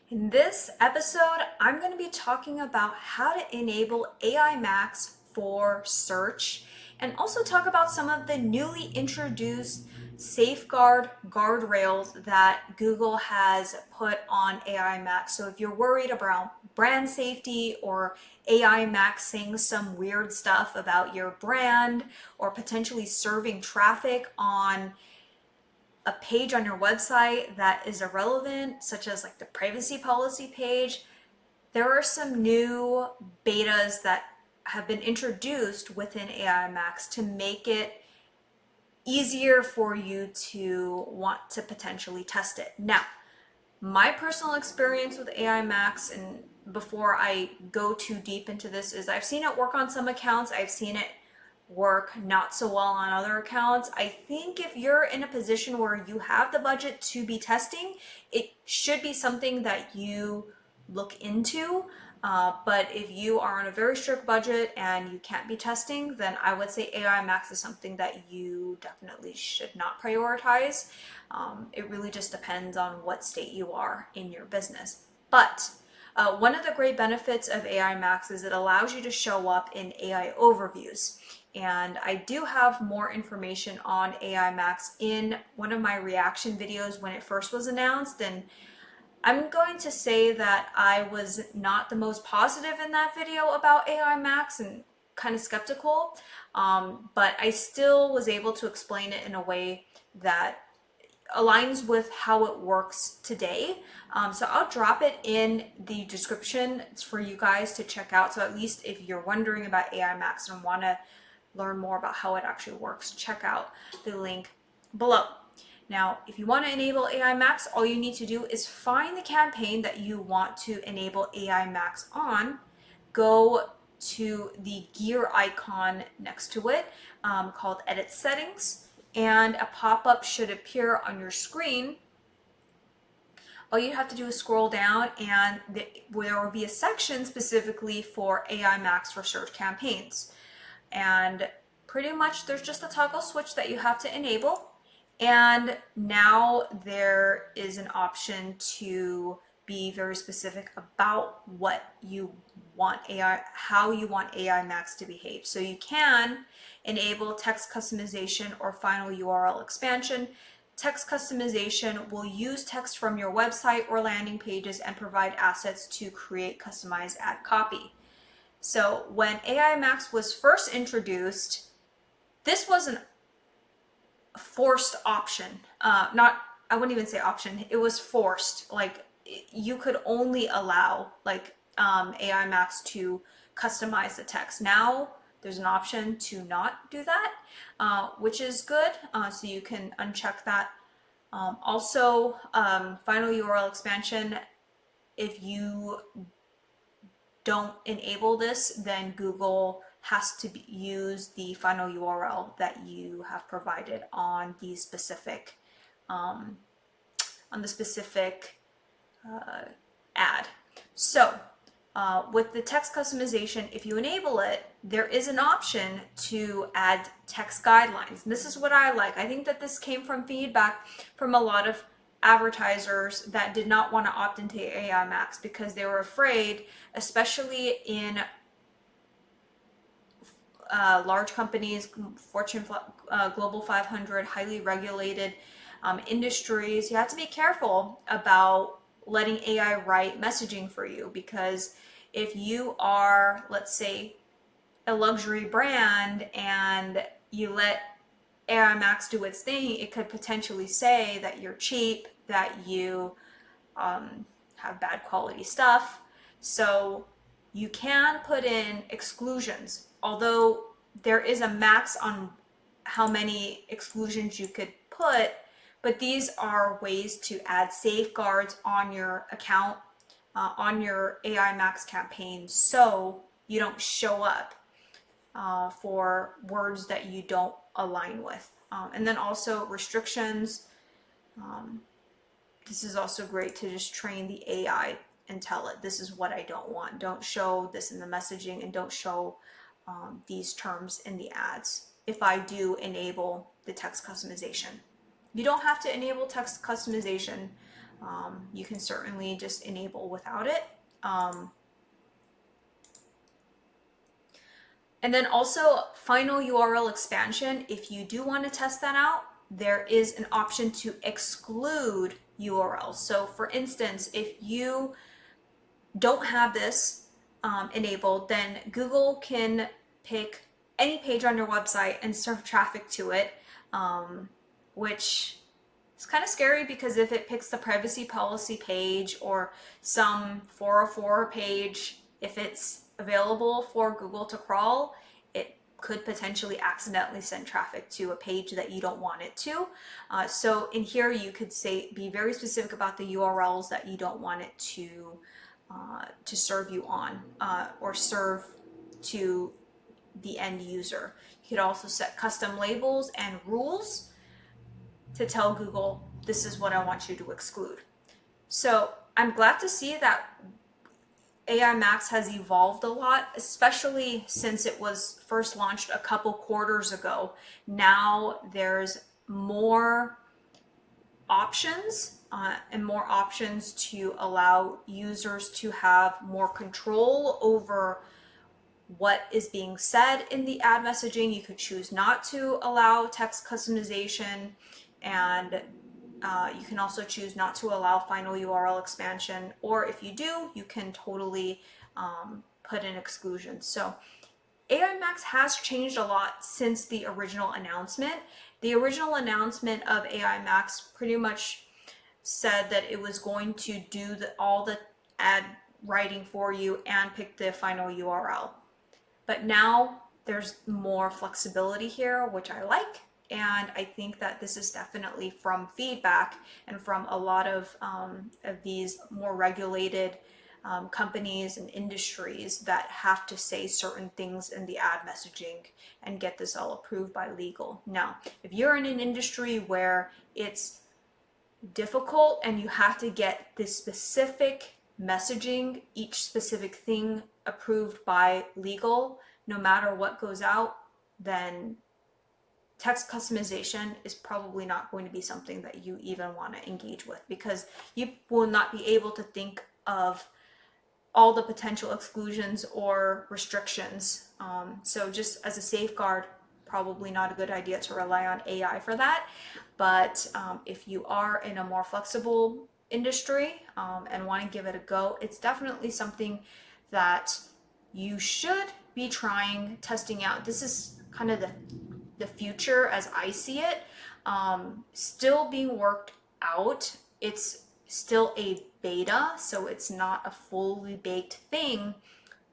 In this episode, I'm going to be talking about how to enable AI Max for search and also talk about some of the newly introduced safeguard guardrails that Google has put on AI Max. So if you're worried about brand safety or AI Max saying some weird stuff about your brand or potentially serving traffic on a page on your website that is irrelevant, such as like the privacy policy page, there are some new betas that have been introduced within AI Max to make it easier for you to want to potentially test it. Now, my personal experience with AI Max, and before I go too deep into this, is I've seen it work on some accounts, I've seen it work not so well on other accounts. I think if you're in a position where you have the budget to be testing, it should be something that you look into. But if you are on a very strict budget and you can't be testing, then I would say AI Max is something that you definitely should not prioritize. It really just depends on what state you are in your business. But one of the great benefits of AI Max is it allows you to show up in AI overviews. And I do have more information on AI Max in one of my reaction videos when it first was announced. And I'm going to say that I was not the most positive in that video about AI Max and kind of skeptical, but I still was able to explain it in a way that aligns with how it works today. So I'll drop it in the description for you guys to check out. So at least if you're wondering about AI Max and want to learn more about how it actually works, check out the link below. Now, if you want to enable AI Max, all you need to do is find the campaign that you want to enable AI Max on, go to the gear icon next to it called Edit Settings, and a pop-up should appear on your screen. All you have to do is scroll down and there will be a section specifically for AI Max for search campaigns. And pretty much there's just a toggle switch that you have to enable. And now there is an option to be very specific about what you want AI, how you want AI Max to behave. So you can enable text customization or final URL expansion. Text customization will use text from your website or landing pages and provide assets to create customized ad copy. So when AI Max was first introduced, this was a forced option. I wouldn't even say option. It was forced. Like you could only allow AI Max to customize the text. Now there's an option to not do that, which is good. So you can uncheck that. Also, final URL expansion. If you don't enable this, then Google has to use the final URL that you have provided on the specific ad. So with the text customization, if you enable it, there is an option to add text guidelines. And this is what I like. I think that this came from feedback from a lot of advertisers that did not want to opt into AI Max because they were afraid, especially in large companies, Fortune Global 500, highly regulated industries. You have to be careful about letting AI write messaging for you, because if you are, let's say, a luxury brand and you let AI Max do its thing, it could potentially say that you're cheap, that you have bad quality stuff. So you can put in exclusions, although there is a max on how many exclusions you could put, but these are ways to add safeguards on your account, on your AI Max campaign, so you don't show up for words that you don't align with. And then also restrictions. This is also great to just train the AI and tell it, this is what I don't want. Don't show this in the messaging, and don't show these terms in the ads if I do enable the text customization. You don't have to enable text customization You can certainly just enable without it. And then also final URL expansion. If you do want to test that out, there is an option to exclude URLs. So for instance, if you don't have this enabled, then Google can pick any page on your website and serve traffic to it, which is kind of scary because if it picks the privacy policy page or some 404 page, if it's available for Google to crawl, it could potentially accidentally send traffic to a page that you don't want it to. So in here, you could say, be very specific about the URLs that you don't want it to serve you on or serve to the end user. You could also set custom labels and rules to tell Google, this is what I want you to exclude. So I'm glad to see that AI Max has evolved a lot, especially since it was first launched a couple quarters ago. Now there's more options and more options to allow users to have more control over what is being said in the ad messaging. You could choose not to allow text customization, and you can also choose not to allow final URL expansion, or if you do, you can totally put in exclusions. So AI Max has changed a lot since the original announcement. The original announcement of AI Max pretty much said that it was going to do all the ad writing for you and pick the final URL. But now there's more flexibility here, which I like. And I think that this is definitely from feedback and from a lot of these more regulated companies and industries that have to say certain things in the ad messaging and get this all approved by legal. Now, if you're in an industry where it's difficult and you have to get this specific messaging, each specific thing approved by legal, no matter what goes out, then text customization is probably not going to be something that you even want to engage with, because you will not be able to think of all the potential exclusions or restrictions. So just as a safeguard, probably not a good idea to rely on AI for that. But if you are in a more flexible industry and want to give it a go, it's definitely something that you should be testing out. This is kind of the future as I see it, still being worked out. It's still a beta, so it's not a fully baked thing,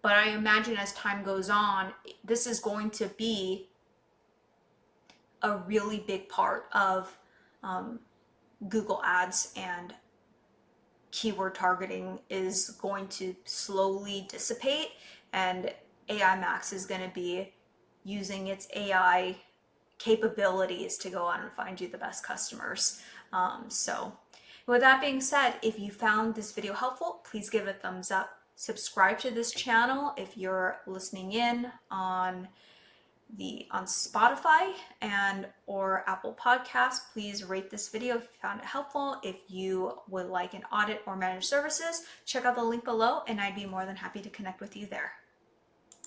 but I imagine as time goes on, this is going to be a really big part of Google Ads, and keyword targeting is going to slowly dissipate, and AI Max is going to be using its AI capabilities to go out and find you the best customers. So with that being said, if you found this video helpful, please give it a thumbs up. Subscribe to this channel if you're listening in on Spotify and or Apple Podcasts. Please rate this video if you found it helpful. If you would like an audit or managed services, check out the link below and I'd be more than happy to connect with you there.